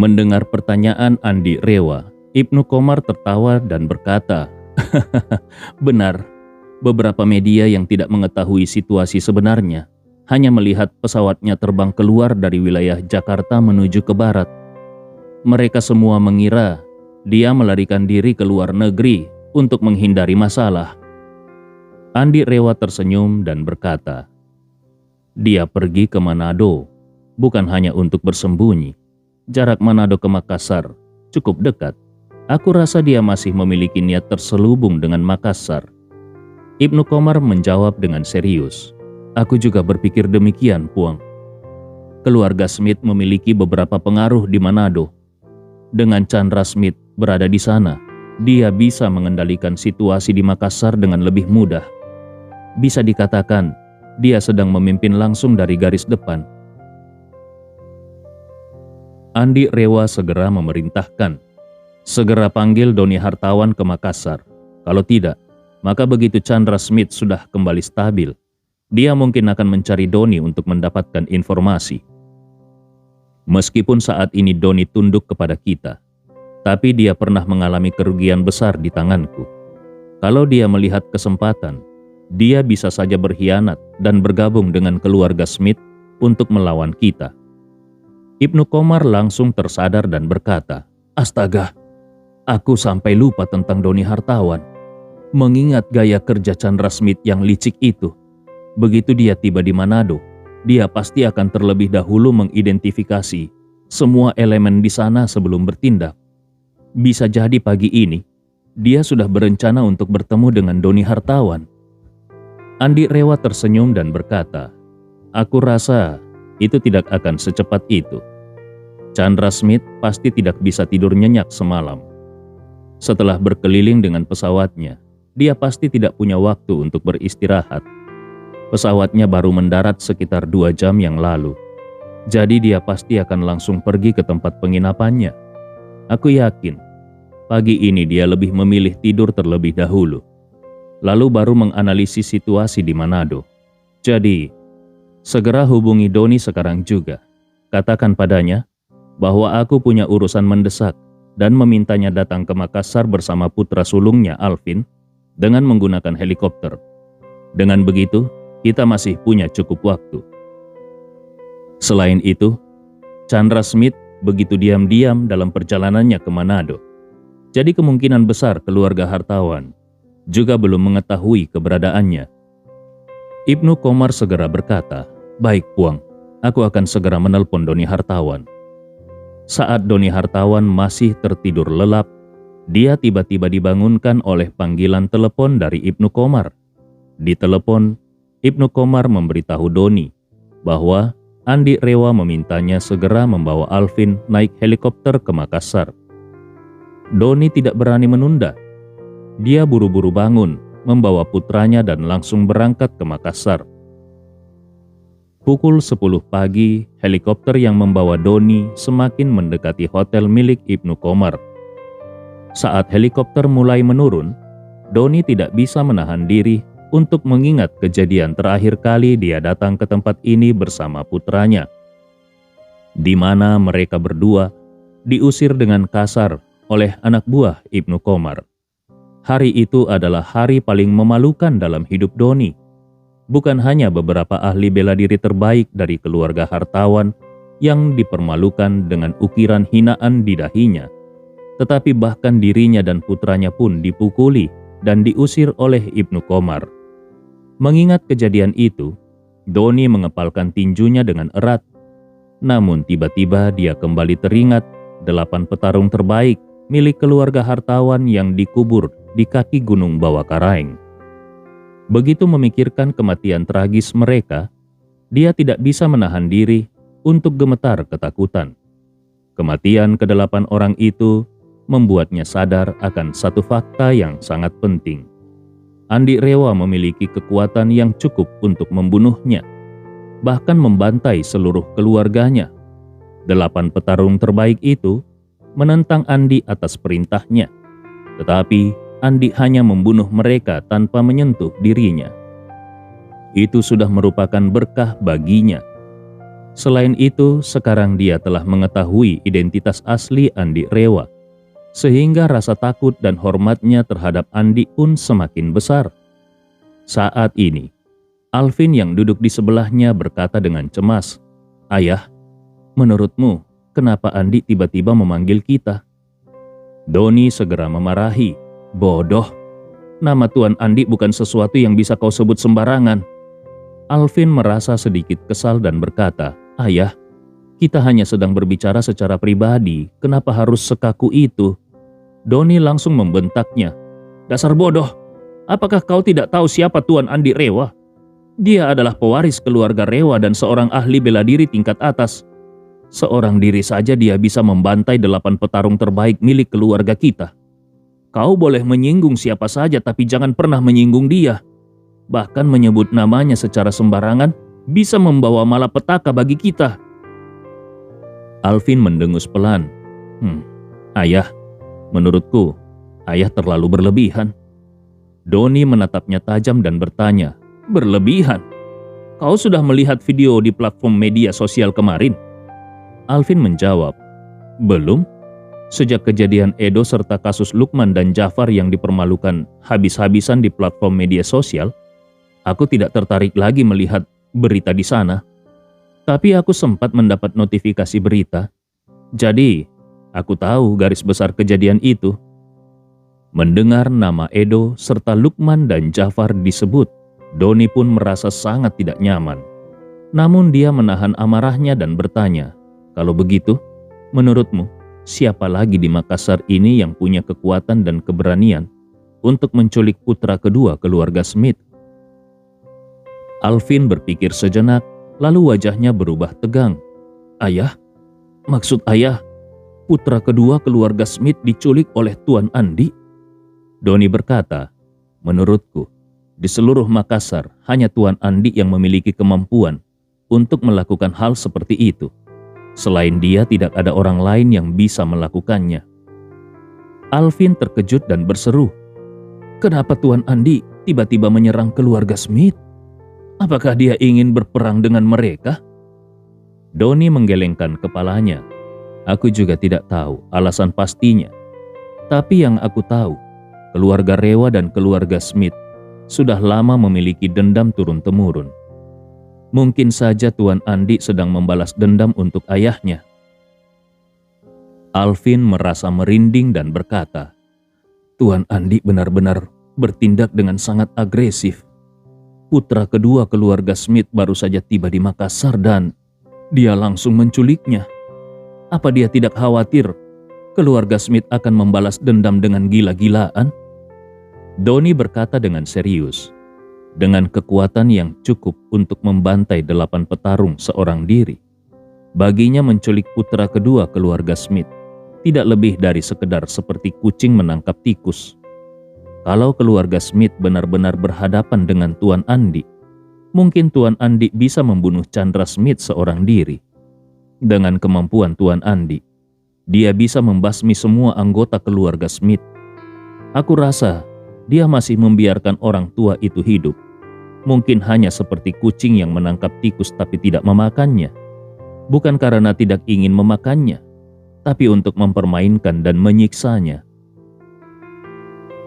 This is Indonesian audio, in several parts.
Mendengar pertanyaan Andi Rewa, Ibnu Komar tertawa dan berkata, "Benar, beberapa media yang tidak mengetahui situasi sebenarnya hanya melihat pesawatnya terbang keluar dari wilayah Jakarta menuju ke barat. Mereka semua mengira dia melarikan diri ke luar negeri untuk menghindari masalah." Andi Rewa tersenyum dan berkata, "Dia pergi ke Manado, bukan hanya untuk bersembunyi. Jarak Manado ke Makassar cukup dekat. Aku rasa dia masih memiliki niat terselubung dengan Makassar." Ibnu Komar menjawab dengan serius, "Aku juga berpikir demikian, Puang. Keluarga Smith memiliki beberapa pengaruh di Manado. Dengan Chandra Smith berada di sana, dia bisa mengendalikan situasi di Makassar dengan lebih mudah. Bisa dikatakan, dia sedang memimpin langsung dari garis depan." Andi Rewa segera memerintahkan, "Segera panggil Doni Hartawan ke Makassar. Kalau tidak, maka begitu Chandra Smith sudah kembali stabil, dia mungkin akan mencari Doni untuk mendapatkan informasi. Meskipun saat ini Doni tunduk kepada kita, tapi dia pernah mengalami kerugian besar di tanganku. Kalau dia melihat kesempatan, dia bisa saja berkhianat dan bergabung dengan keluarga Smith untuk melawan kita." Ibnu Komar langsung tersadar dan berkata, "Astaga, aku sampai lupa tentang Doni Hartawan. Mengingat gaya kerja Chandra Smith yang licik itu, begitu dia tiba di Manado, dia pasti akan terlebih dahulu mengidentifikasi semua elemen di sana sebelum bertindak. Bisa jadi pagi ini, dia sudah berencana untuk bertemu dengan Doni Hartawan." Andi Rewa tersenyum dan berkata, "Aku rasa itu tidak akan secepat itu. Chandra Smith pasti tidak bisa tidur nyenyak semalam. Setelah berkeliling dengan pesawatnya, dia pasti tidak punya waktu untuk beristirahat. Pesawatnya baru mendarat sekitar 2 jam yang lalu. Jadi dia pasti akan langsung pergi ke tempat penginapannya. Aku yakin, pagi ini dia lebih memilih tidur terlebih dahulu, lalu baru menganalisis situasi di Manado. Jadi, segera hubungi Doni sekarang juga. Katakan padanya bahwa aku punya urusan mendesak dan memintanya datang ke Makassar bersama putra sulungnya Alvin dengan menggunakan helikopter. Dengan begitu, kita masih punya cukup waktu. Selain itu, Chandra Smith begitu diam-diam dalam perjalanannya ke Manado. Jadi kemungkinan besar keluarga Hartawan juga belum mengetahui keberadaannya." Ibnu Komar segera berkata, "Baik, Puang, aku akan segera menelpon Doni Hartawan." Saat Doni Hartawan masih tertidur lelap, dia tiba-tiba dibangunkan oleh panggilan telepon dari Ibnu Komar. Di telepon, Ibnu Komar memberitahu Doni bahwa Andi Rewa memintanya segera membawa Alvin naik helikopter ke Makassar. Doni tidak berani menunda. Dia buru-buru bangun, membawa putranya dan langsung berangkat ke Makassar. Pukul 10 pagi, helikopter yang membawa Doni semakin mendekati hotel milik Ibnu Komar. Saat helikopter mulai menurun, Doni tidak bisa menahan diri untuk mengingat kejadian terakhir kali dia datang ke tempat ini bersama putranya, di mana mereka berdua diusir dengan kasar oleh anak buah Ibnu Komar. Hari itu adalah hari paling memalukan dalam hidup Doni. Bukan hanya beberapa ahli bela diri terbaik dari keluarga Hartawan yang dipermalukan dengan ukiran hinaan di dahinya, tetapi bahkan dirinya dan putranya pun dipukuli dan diusir oleh Ibnu Komar. Mengingat kejadian itu, Doni mengepalkan tinjunya dengan erat. Namun tiba-tiba dia kembali teringat 8 petarung terbaik milik keluarga Hartawan yang dikubur di kaki Gunung Bawakaraeng. Begitu memikirkan kematian tragis mereka, dia tidak bisa menahan diri untuk gemetar ketakutan. Kematian ke-8 orang itu membuatnya sadar akan satu fakta yang sangat penting. Andi Rewa memiliki kekuatan yang cukup untuk membunuhnya, bahkan membantai seluruh keluarganya. 8 petarung terbaik itu menentang Andi atas perintahnya, tetapi Andi hanya membunuh mereka tanpa menyentuh dirinya. Itu sudah merupakan berkah baginya. Selain itu, sekarang dia telah mengetahui identitas asli Andi Rewa, sehingga rasa takut dan hormatnya terhadap Andi pun semakin besar. Saat ini, Alvin yang duduk di sebelahnya berkata dengan cemas, "Ayah, menurutmu kenapa Andi tiba-tiba memanggil kita?" Doni segera memarahi, "Bodoh, nama Tuan Andi bukan sesuatu yang bisa kau sebut sembarangan." Alvin merasa sedikit kesal dan berkata, "Ayah, kita hanya sedang berbicara secara pribadi, kenapa harus sekaku itu?" Doni langsung membentaknya, "Dasar bodoh, apakah kau tidak tahu siapa Tuan Andi Rewa? Dia adalah pewaris keluarga Rewa dan seorang ahli bela diri tingkat atas. Seorang diri saja dia bisa membantai 8 petarung terbaik milik keluarga kita. Kau boleh menyinggung siapa saja tapi jangan pernah menyinggung dia. Bahkan menyebut namanya secara sembarangan bisa membawa malapetaka bagi kita." Alvin mendengus pelan. Ayah, menurutku, ayah terlalu berlebihan." Doni menatapnya tajam dan bertanya, "Berlebihan? Kau sudah melihat video di platform media sosial kemarin?" Alvin menjawab, "Belum. Sejak kejadian Edo serta kasus Lukman dan Jafar yang dipermalukan habis-habisan di platform media sosial, aku tidak tertarik lagi melihat berita di sana. Tapi aku sempat mendapat notifikasi berita. Jadi, aku tahu garis besar kejadian itu." Mendengar nama Edo serta Lukman dan Jafar disebut, Doni pun merasa sangat tidak nyaman. Namun dia menahan amarahnya dan bertanya, "Kalau begitu, menurutmu siapa lagi di Makassar ini yang punya kekuatan dan keberanian untuk menculik putra kedua keluarga Smith?" Alvin berpikir sejenak, lalu wajahnya berubah tegang. "Ayah, maksud ayah, putra kedua keluarga Smith diculik oleh Tuan Andi?" Doni berkata, "Menurutku, di seluruh Makassar hanya Tuan Andi yang memiliki kemampuan untuk melakukan hal seperti itu. Selain dia tidak ada orang lain yang bisa melakukannya." Alvin terkejut dan berseru, "Kenapa Tuan Andi tiba-tiba menyerang keluarga Smith? Apakah dia ingin berperang dengan mereka?" Doni menggelengkan kepalanya. "Aku juga tidak tahu alasan pastinya. Tapi yang aku tahu, keluarga Rewa dan keluarga Smith sudah lama memiliki dendam turun-temurun. Mungkin saja Tuan Andi sedang membalas dendam untuk ayahnya." Alvin merasa merinding dan berkata, "Tuan Andi benar-benar bertindak dengan sangat agresif. Putra kedua keluarga Smith baru saja tiba di Makassar dan dia langsung menculiknya. Apa dia tidak khawatir keluarga Smith akan membalas dendam dengan gila-gilaan?" Doni berkata dengan serius, "Dengan kekuatan yang cukup untuk membantai 8 petarung seorang diri, baginya menculik putra kedua keluarga Smith tidak lebih dari sekedar seperti kucing menangkap tikus. Kalau keluarga Smith benar-benar berhadapan dengan Tuan Andi, mungkin Tuan Andi bisa membunuh Chandra Smith seorang diri. Dengan kemampuan Tuan Andi, dia bisa membasmi semua anggota keluarga Smith. Aku rasa dia masih membiarkan orang tua itu hidup. Mungkin hanya seperti kucing yang menangkap tikus tapi tidak memakannya. Bukan karena tidak ingin memakannya, tapi untuk mempermainkan dan menyiksanya."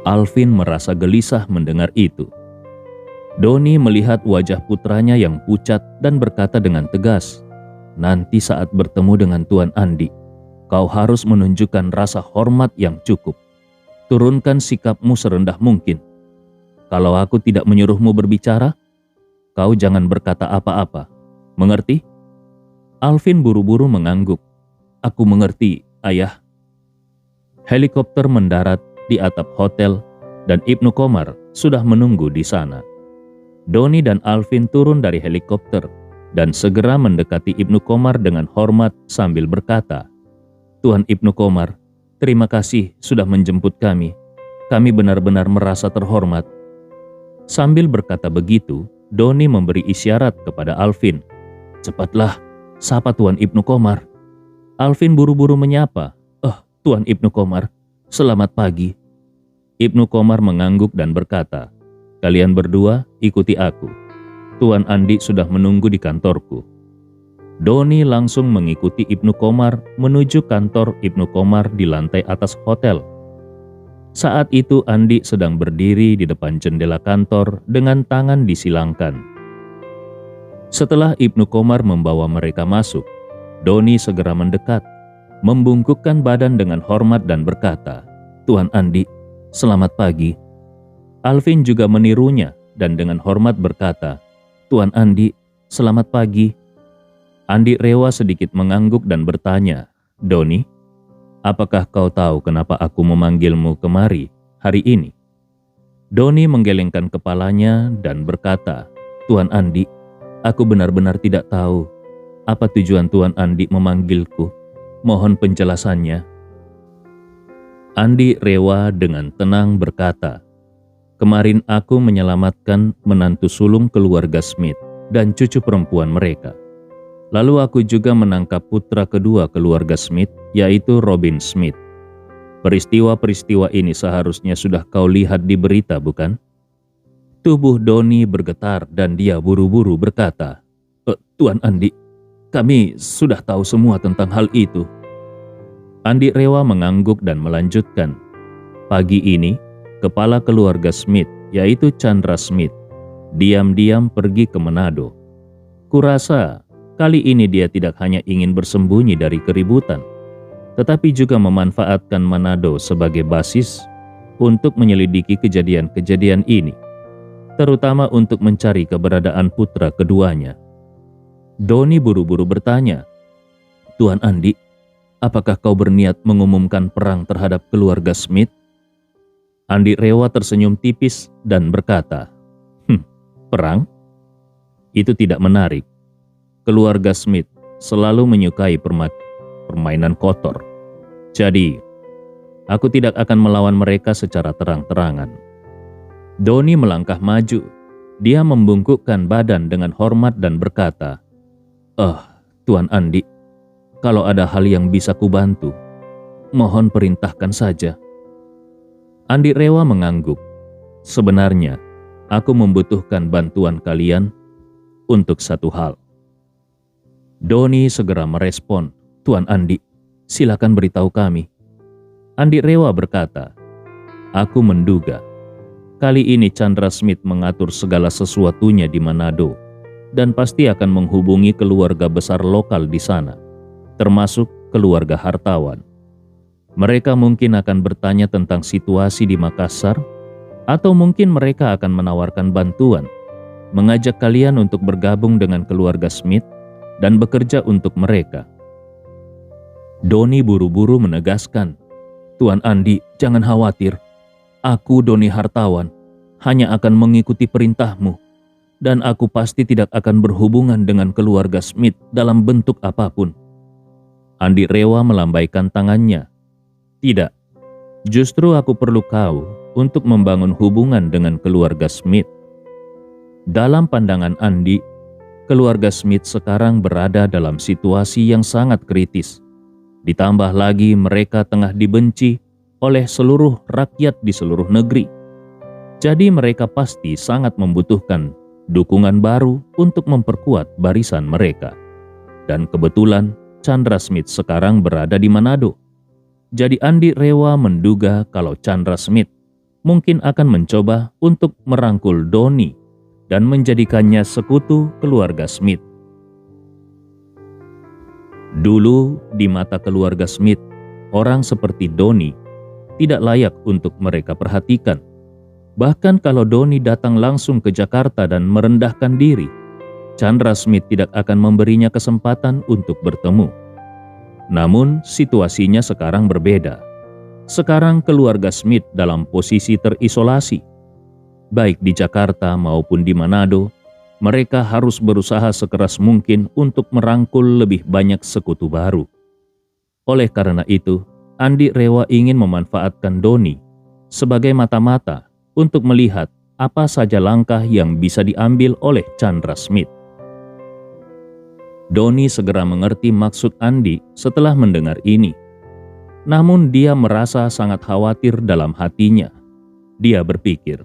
Alvin merasa gelisah mendengar itu. Doni melihat wajah putranya yang pucat dan berkata dengan tegas, "Nanti saat bertemu dengan Tuan Andi, kau harus menunjukkan rasa hormat yang cukup. Turunkan sikapmu serendah mungkin. Kalau aku tidak menyuruhmu berbicara, kau jangan berkata apa-apa. Mengerti?" Alvin buru-buru mengangguk. "Aku mengerti, Ayah." Helikopter mendarat di atap hotel dan Ibnu Komar sudah menunggu di sana. Doni dan Alvin turun dari helikopter dan segera mendekati Ibnu Komar dengan hormat sambil berkata, "Tuan Ibnu Komar, terima kasih sudah menjemput kami. Kami benar-benar merasa terhormat." Sambil berkata begitu, Doni memberi isyarat kepada Alvin. "Cepatlah, sapa Tuan Ibnu Komar." Alvin buru-buru menyapa, Tuan Ibnu Komar, selamat pagi." Ibnu Komar mengangguk dan berkata, "Kalian berdua ikuti aku. Tuan Andi sudah menunggu di kantorku." Doni langsung mengikuti Ibnu Komar menuju kantor Ibnu Komar di lantai atas hotel. Saat itu Andi sedang berdiri di depan jendela kantor dengan tangan disilangkan. Setelah Ibnu Komar membawa mereka masuk, Doni segera mendekat, membungkukkan badan dengan hormat dan berkata, "Tuan Andi, selamat pagi." Alvin juga menirunya dan dengan hormat berkata, "Tuan Andi, selamat pagi." Andi Rewa sedikit mengangguk dan bertanya, "Doni, apakah kau tahu kenapa aku memanggilmu kemari hari ini?" Doni menggelengkan kepalanya dan berkata, "Tuan Andi, aku benar-benar tidak tahu apa tujuan Tuan Andi memanggilku. Mohon penjelasannya." Andi Rewa dengan tenang berkata, "Kemarin aku menyelamatkan menantu sulung keluarga Smith dan cucu perempuan mereka. Lalu aku juga menangkap putra kedua keluarga Smith, yaitu Robin Smith. Peristiwa-peristiwa ini seharusnya sudah kau lihat di berita, bukan?" Tubuh Doni bergetar dan dia buru-buru berkata, "Tuan Andi, kami sudah tahu semua tentang hal itu." Andi Rewa mengangguk dan melanjutkan, "Pagi ini, kepala keluarga Smith, yaitu Chandra Smith, diam-diam pergi ke Manado. Kurasa kali ini dia tidak hanya ingin bersembunyi dari keributan, tetapi juga memanfaatkan Manado sebagai basis untuk menyelidiki kejadian-kejadian ini, terutama untuk mencari keberadaan putra keduanya." Doni buru-buru bertanya, "Tuan Andi, apakah kau berniat mengumumkan perang terhadap keluarga Smith?" Andi Rewa tersenyum tipis dan berkata, "Perang? Itu tidak menarik. Keluarga Smith selalu menyukai permainan kotor. Jadi, aku tidak akan melawan mereka secara terang-terangan." Doni melangkah maju. Dia membungkukkan badan dengan hormat dan berkata, Tuan Andi, kalau ada hal yang bisa kubantu, mohon perintahkan saja." Andi Rewa mengangguk. "Sebenarnya, aku membutuhkan bantuan kalian untuk satu hal." Doni segera merespon, "Tuan Andi, silakan beritahu kami." Andi Rewa berkata, "Aku menduga kali ini Chandra Smith mengatur segala sesuatunya di Manado dan pasti akan menghubungi keluarga besar lokal di sana, termasuk keluarga hartawan. Mereka mungkin akan bertanya tentang situasi di Makassar, atau mungkin mereka akan menawarkan bantuan, mengajak kalian untuk bergabung dengan keluarga Smith dan bekerja untuk mereka." Doni buru-buru menegaskan, "Tuan Andi, jangan khawatir. Aku, Doni Hartawan, hanya akan mengikuti perintahmu, dan aku pasti tidak akan berhubungan dengan keluarga Smith dalam bentuk apapun." Andi Rewa melambaikan tangannya. "Tidak, justru aku perlu kau untuk membangun hubungan dengan keluarga Smith." Dalam pandangan Andi, keluarga Smith sekarang berada dalam situasi yang sangat kritis. Ditambah lagi mereka tengah dibenci oleh seluruh rakyat di seluruh negeri. Jadi mereka pasti sangat membutuhkan dukungan baru untuk memperkuat barisan mereka. Dan kebetulan Chandra Smith sekarang berada di Manado. Jadi Andi Rewa menduga kalau Chandra Smith mungkin akan mencoba untuk merangkul Doni dan menjadikannya sekutu keluarga Smith. Dulu di mata keluarga Smith, orang seperti Doni tidak layak untuk mereka perhatikan. Bahkan kalau Doni datang langsung ke Jakarta dan merendahkan diri, Chandra Smith tidak akan memberinya kesempatan untuk bertemu. Namun situasinya sekarang berbeda. Sekarang keluarga Smith dalam posisi terisolasi. Baik di Jakarta maupun di Manado, mereka harus berusaha sekeras mungkin untuk merangkul lebih banyak sekutu baru. Oleh karena itu, Andi Rewa ingin memanfaatkan Doni sebagai mata-mata untuk melihat apa saja langkah yang bisa diambil oleh Chandra Smith. Doni segera mengerti maksud Andi setelah mendengar ini. Namun dia merasa sangat khawatir dalam hatinya. Dia berpikir,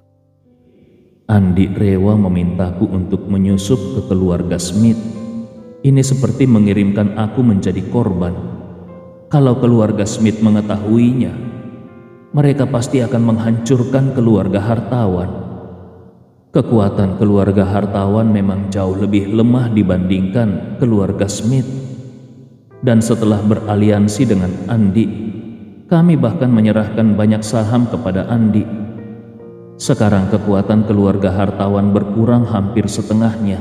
"Andi Rewa memintaku untuk menyusup ke keluarga Smith. Ini seperti mengirimkan aku menjadi korban. Kalau keluarga Smith mengetahuinya, mereka pasti akan menghancurkan keluarga hartawan. Kekuatan keluarga hartawan memang jauh lebih lemah dibandingkan keluarga Smith. Dan setelah beraliansi dengan Andi, kami bahkan menyerahkan banyak saham kepada Andi. Sekarang kekuatan keluarga hartawan berkurang hampir setengahnya.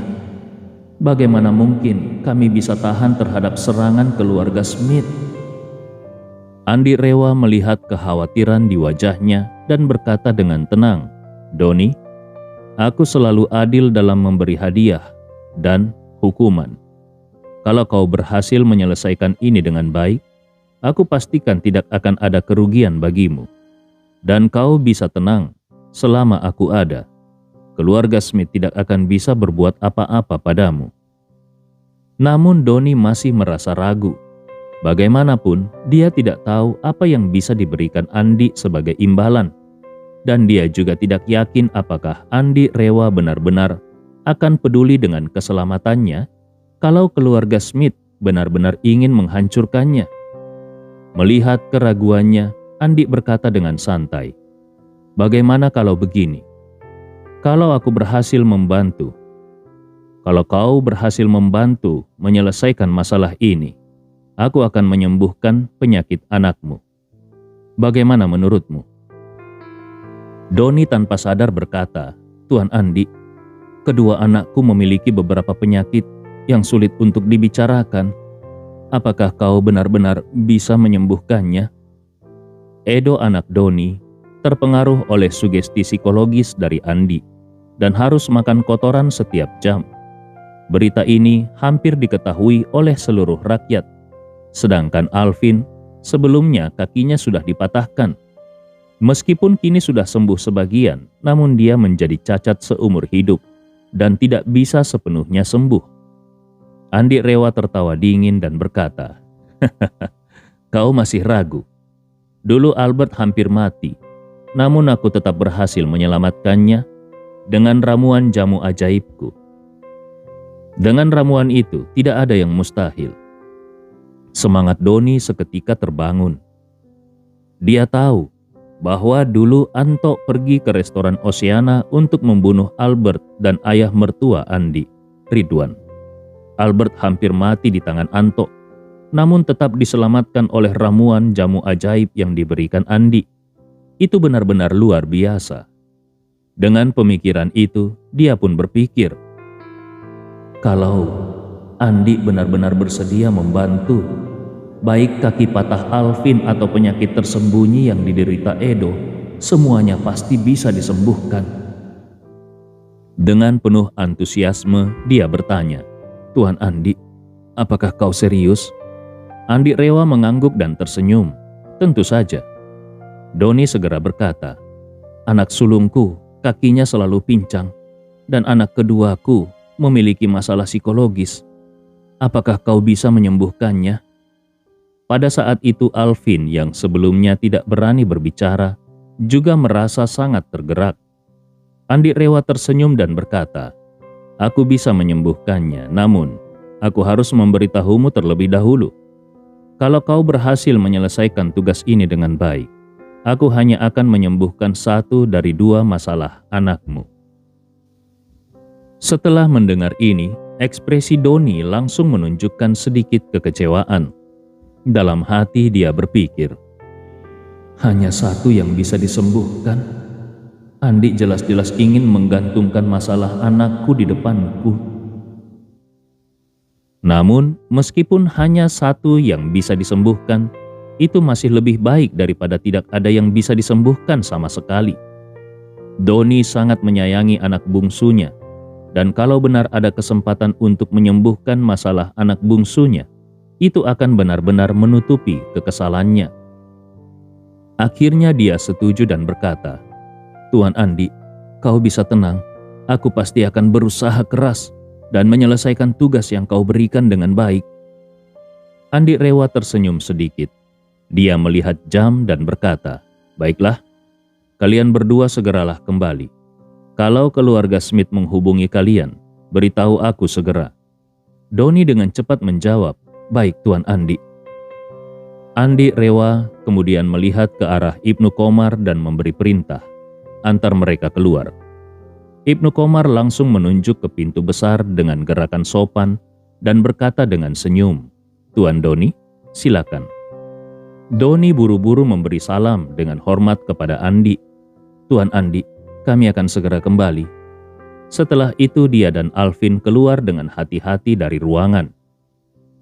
Bagaimana mungkin kami bisa tahan terhadap serangan keluarga Smith? Andi Rewa melihat kekhawatiran di wajahnya dan berkata dengan tenang, "Doni, aku selalu adil dalam memberi hadiah dan hukuman. Kalau kau berhasil menyelesaikan ini dengan baik, aku pastikan tidak akan ada kerugian bagimu. Dan kau bisa tenang, selama aku ada, keluarga Smith tidak akan bisa berbuat apa-apa padamu." Namun Doni masih merasa ragu. Bagaimanapun, dia tidak tahu apa yang bisa diberikan Andi sebagai imbalan. Dan dia juga tidak yakin apakah Andi Rewa benar-benar akan peduli dengan keselamatannya kalau keluarga Smith benar-benar ingin menghancurkannya. Melihat keraguannya, Andi berkata dengan santai, "Bagaimana kalau begini? Kalau aku berhasil membantu, kalau kau berhasil membantu menyelesaikan masalah ini, aku akan menyembuhkan penyakit anakmu. Bagaimana menurutmu?" Doni tanpa sadar berkata, "Tuan Andi, kedua anakku memiliki beberapa penyakit yang sulit untuk dibicarakan. Apakah kau benar-benar bisa menyembuhkannya?" Edo, anak Doni, terpengaruh oleh sugesti psikologis dari Andi dan harus makan kotoran setiap jam. Berita ini hampir diketahui oleh seluruh rakyat. Sedangkan Alvin, sebelumnya kakinya sudah dipatahkan. Meskipun kini sudah sembuh sebagian, namun dia menjadi cacat seumur hidup dan tidak bisa sepenuhnya sembuh. Andi Rewa tertawa dingin dan berkata, "Kau masih ragu. Dulu Albert hampir mati, namun aku tetap berhasil menyelamatkannya dengan ramuan jamu ajaibku. Dengan ramuan itu tidak ada yang mustahil." Semangat Doni seketika terbangun. Dia tahu bahwa dulu Anto pergi ke restoran Oceana untuk membunuh Albert dan ayah mertua Andi, Ridwan. Albert hampir mati di tangan Anto, namun tetap diselamatkan oleh ramuan jamu ajaib yang diberikan Andi. Itu benar-benar luar biasa. Dengan pemikiran itu, dia pun berpikir, kalau Andi benar-benar bersedia membantu, baik kaki patah Alvin atau penyakit tersembunyi yang diderita Edo, semuanya pasti bisa disembuhkan. Dengan penuh antusiasme, dia bertanya, "Tuan Andi, apakah kau serius?" Andi Rewa mengangguk dan tersenyum. "Tentu saja." Doni segera berkata, "Anak sulungku kakinya selalu pincang, dan anak keduaku memiliki masalah psikologis. Apakah kau bisa menyembuhkannya?" Pada saat itu Alvin yang sebelumnya tidak berani berbicara juga merasa sangat tergerak. Andi Rewa tersenyum dan berkata, "Aku bisa menyembuhkannya, namun aku harus memberitahumu terlebih dahulu. Kalau kau berhasil menyelesaikan tugas ini dengan baik, aku hanya akan menyembuhkan 1 dari 2 masalah anakmu." Setelah mendengar ini, ekspresi Doni langsung menunjukkan sedikit kekecewaan. Dalam hati dia berpikir, hanya 1 yang bisa disembuhkan. Andi jelas-jelas ingin menggantungkan masalah anakku di depanku. Namun, meskipun hanya 1 yang bisa disembuhkan, itu masih lebih baik daripada tidak ada yang bisa disembuhkan sama sekali. Doni sangat menyayangi anak bungsunya, dan kalau benar ada kesempatan untuk menyembuhkan masalah anak bungsunya, itu akan benar-benar menutupi kekesalannya. Akhirnya dia setuju dan berkata, "Tuan Andi, kau bisa tenang. Aku pasti akan berusaha keras dan menyelesaikan tugas yang kau berikan dengan baik." Andi Rewa tersenyum sedikit. Dia melihat jam dan berkata, "Baiklah, kalian berdua segeralah kembali. Kalau keluarga Smith menghubungi kalian, beritahu aku segera." Doni dengan cepat menjawab, "Baik, Tuan Andi." Andi Rewa kemudian melihat ke arah Ibnu Komar dan memberi perintah, antar mereka keluar. Ibnu Komar langsung menunjuk ke pintu besar dengan gerakan sopan dan berkata dengan senyum, "Tuan Doni, silakan." Doni buru-buru memberi salam dengan hormat kepada Andi. "Tuan Andi, kami akan segera kembali." Setelah itu dia dan Alvin keluar dengan hati-hati dari ruangan.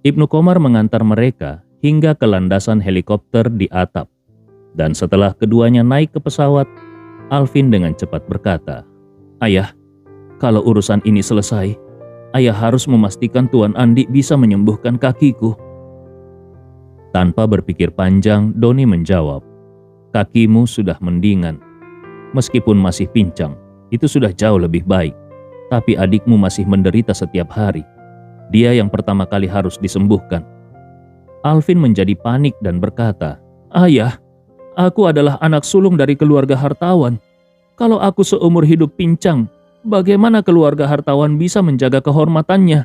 Ibnu Komar mengantar mereka hingga ke landasan helikopter di atap. Dan setelah keduanya naik ke pesawat, Alvin dengan cepat berkata, "Ayah, kalau urusan ini selesai, ayah harus memastikan Tuan Andi bisa menyembuhkan kakiku." Tanpa berpikir panjang, Doni menjawab, "Kakimu sudah mendingan. Meskipun masih pincang, itu sudah jauh lebih baik. Tapi adikmu masih menderita setiap hari. Dia yang pertama kali harus disembuhkan." Alvin menjadi panik dan berkata, "Ayah, aku adalah anak sulung dari keluarga hartawan. Kalau aku seumur hidup pincang, bagaimana keluarga hartawan bisa menjaga kehormatannya?"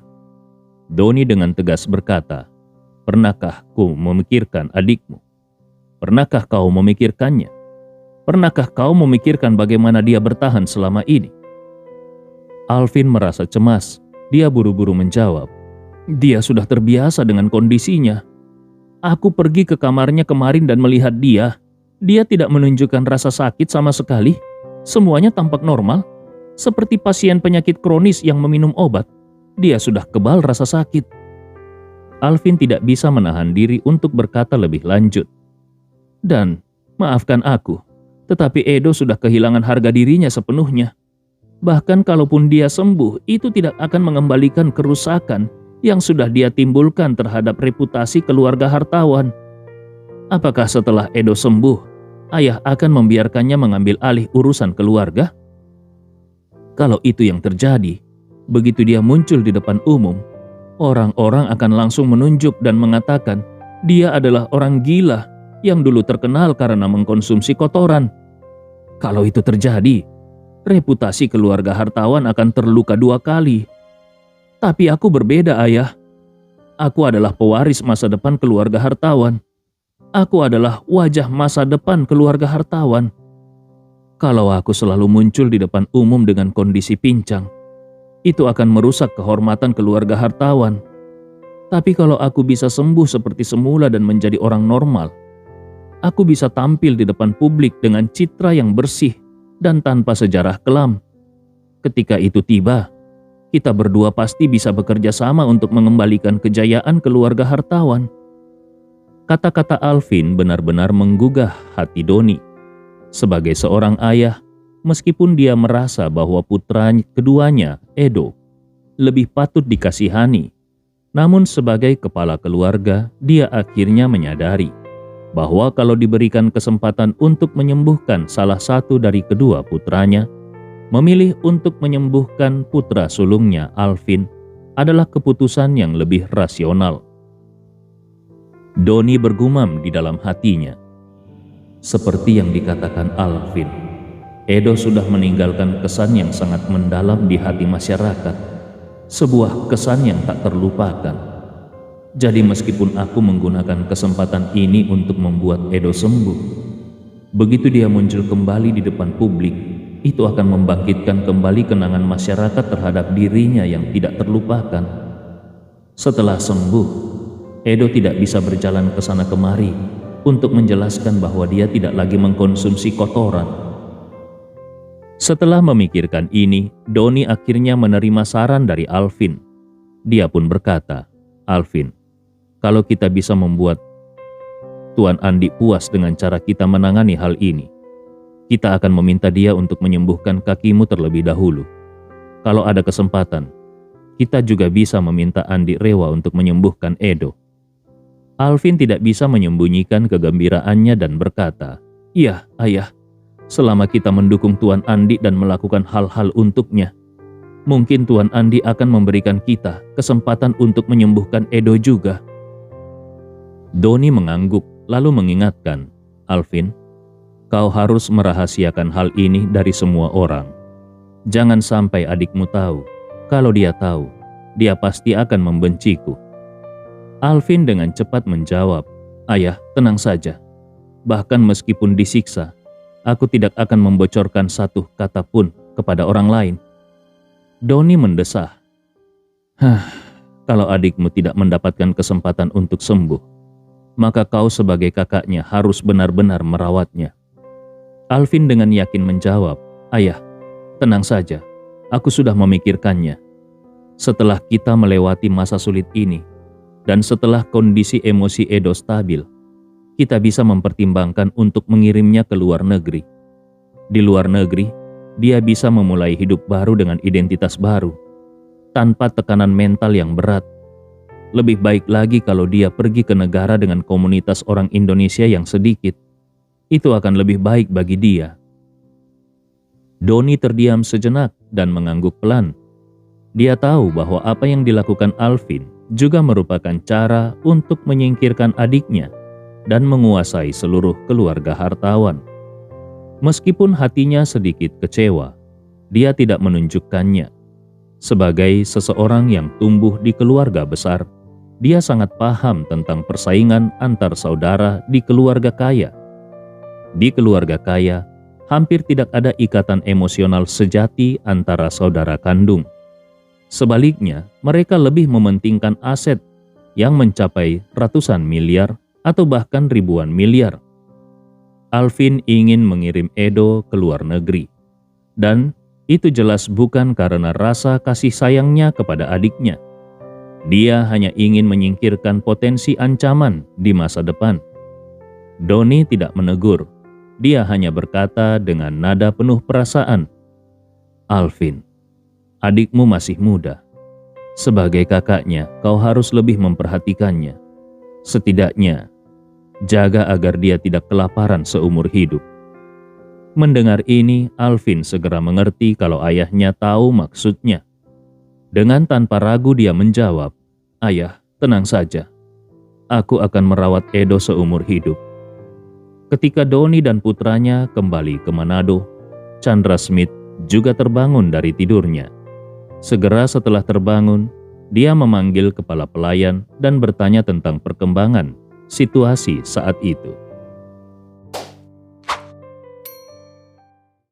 Doni dengan tegas berkata, "Pernahkah kau memikirkan adikmu? Pernahkah kau memikirkannya? Pernahkah kau memikirkan bagaimana dia bertahan selama ini?" Alvin merasa cemas. Dia buru-buru menjawab, "Dia sudah terbiasa dengan kondisinya. Aku pergi ke kamarnya kemarin dan melihat dia. Dia tidak menunjukkan rasa sakit sama sekali. Semuanya tampak normal, seperti pasien penyakit kronis yang meminum obat. Dia sudah kebal rasa sakit." Alvin tidak bisa menahan diri untuk berkata lebih lanjut. "Dan, maafkan aku, tetapi Edo sudah kehilangan harga dirinya sepenuhnya. Bahkan kalaupun dia sembuh, itu tidak akan mengembalikan kerusakan yang sudah dia timbulkan terhadap reputasi keluarga hartawan. Apakah setelah Edo sembuh, ayah akan membiarkannya mengambil alih urusan keluarga? Kalau itu yang terjadi, begitu dia muncul di depan umum, orang-orang akan langsung menunjuk dan mengatakan dia adalah orang gila yang dulu terkenal karena mengkonsumsi kotoran. Kalau itu terjadi, reputasi keluarga hartawan akan terluka 2 kali. Tapi aku berbeda, ayah. Aku adalah pewaris masa depan keluarga hartawan. Aku adalah wajah masa depan keluarga hartawan. Kalau aku selalu muncul di depan umum dengan kondisi pincang, itu akan merusak kehormatan keluarga hartawan. Tapi kalau aku bisa sembuh seperti semula dan menjadi orang normal, aku bisa tampil di depan publik dengan citra yang bersih dan tanpa sejarah kelam. Ketika itu tiba, kita berdua pasti bisa bekerja sama untuk mengembalikan kejayaan keluarga hartawan." Kata-kata Alvin benar-benar menggugah hati Doni. Sebagai seorang ayah, meskipun dia merasa bahwa putra keduanya, Edo, lebih patut dikasihani, namun sebagai kepala keluarga, dia akhirnya menyadari bahwa kalau diberikan kesempatan untuk menyembuhkan salah satu dari kedua putranya, memilih untuk menyembuhkan putra sulungnya, Alvin, adalah keputusan yang lebih rasional. Doni bergumam di dalam hatinya, seperti yang dikatakan Alvin, Edo sudah meninggalkan kesan yang sangat mendalam di hati masyarakat, sebuah kesan yang tak terlupakan. Jadi meskipun aku menggunakan kesempatan ini untuk membuat Edo sembuh, begitu dia muncul kembali di depan publik, itu akan membangkitkan kembali kenangan masyarakat terhadap dirinya yang tidak terlupakan. Setelah sembuh, Edo tidak bisa berjalan ke sana kemari untuk menjelaskan bahwa dia tidak lagi mengkonsumsi kotoran. Setelah memikirkan ini, Doni akhirnya menerima saran dari Alvin. Dia pun berkata, "Alvin, kalau kita bisa membuat Tuan Andi puas dengan cara kita menangani hal ini, kita akan meminta dia untuk menyembuhkan kakimu terlebih dahulu. Kalau ada kesempatan, kita juga bisa meminta Andi Rewa untuk menyembuhkan Edo." Alvin tidak bisa menyembunyikan kegembiraannya dan berkata, "Iya, ayah, selama kita mendukung Tuan Andi dan melakukan hal-hal untuknya, mungkin Tuan Andi akan memberikan kita kesempatan untuk menyembuhkan Edo juga." Doni mengangguk lalu mengingatkan, "Alvin, kau harus merahasiakan hal ini dari semua orang. Jangan sampai adikmu tahu. Kalau dia tahu, dia pasti akan membenciku." Alvin dengan cepat menjawab, "Ayah, tenang saja. Bahkan meskipun disiksa, aku tidak akan membocorkan satu kata pun kepada orang lain." Doni mendesah, "Kalau adikmu tidak mendapatkan kesempatan untuk sembuh, maka kau sebagai kakaknya harus benar-benar merawatnya." Alvin dengan yakin menjawab, "Ayah, tenang saja. Aku sudah memikirkannya. Setelah kita melewati masa sulit ini, dan setelah kondisi emosi Edo stabil, kita bisa mempertimbangkan untuk mengirimnya ke luar negeri. Di luar negeri, dia bisa memulai hidup baru dengan identitas baru, tanpa tekanan mental yang berat. Lebih baik lagi kalau dia pergi ke negara dengan komunitas orang Indonesia yang sedikit. Itu akan lebih baik bagi dia." Doni terdiam sejenak dan mengangguk pelan. Dia tahu bahwa apa yang dilakukan Alvin juga merupakan cara untuk menyingkirkan adiknya dan menguasai seluruh keluarga hartawan. Meskipun hatinya sedikit kecewa, dia tidak menunjukkannya. Sebagai seseorang yang tumbuh di keluarga besar, dia sangat paham tentang persaingan antar saudara di keluarga kaya. Di keluarga kaya, hampir tidak ada ikatan emosional sejati antara saudara kandung. Sebaliknya, mereka lebih mementingkan aset yang mencapai ratusan miliar atau bahkan ribuan miliar. Alvin ingin mengirim Edo ke luar negeri, dan itu jelas bukan karena rasa kasih sayangnya kepada adiknya. Dia hanya ingin menyingkirkan potensi ancaman di masa depan. Doni tidak menegur. Dia hanya berkata dengan nada penuh perasaan, "Alvin, adikmu masih muda. Sebagai kakaknya, kau harus lebih memperhatikannya. Setidaknya, jaga agar dia tidak kelaparan seumur hidup." Mendengar ini, Alvin segera mengerti kalau ayahnya tahu maksudnya. Dengan tanpa ragu dia menjawab, "Ayah, tenang saja. Aku akan merawat Edo seumur hidup." Ketika Doni dan putranya kembali ke Manado, Chandra Smith juga terbangun dari tidurnya. Segera setelah terbangun, dia memanggil kepala pelayan dan bertanya tentang perkembangan situasi saat itu.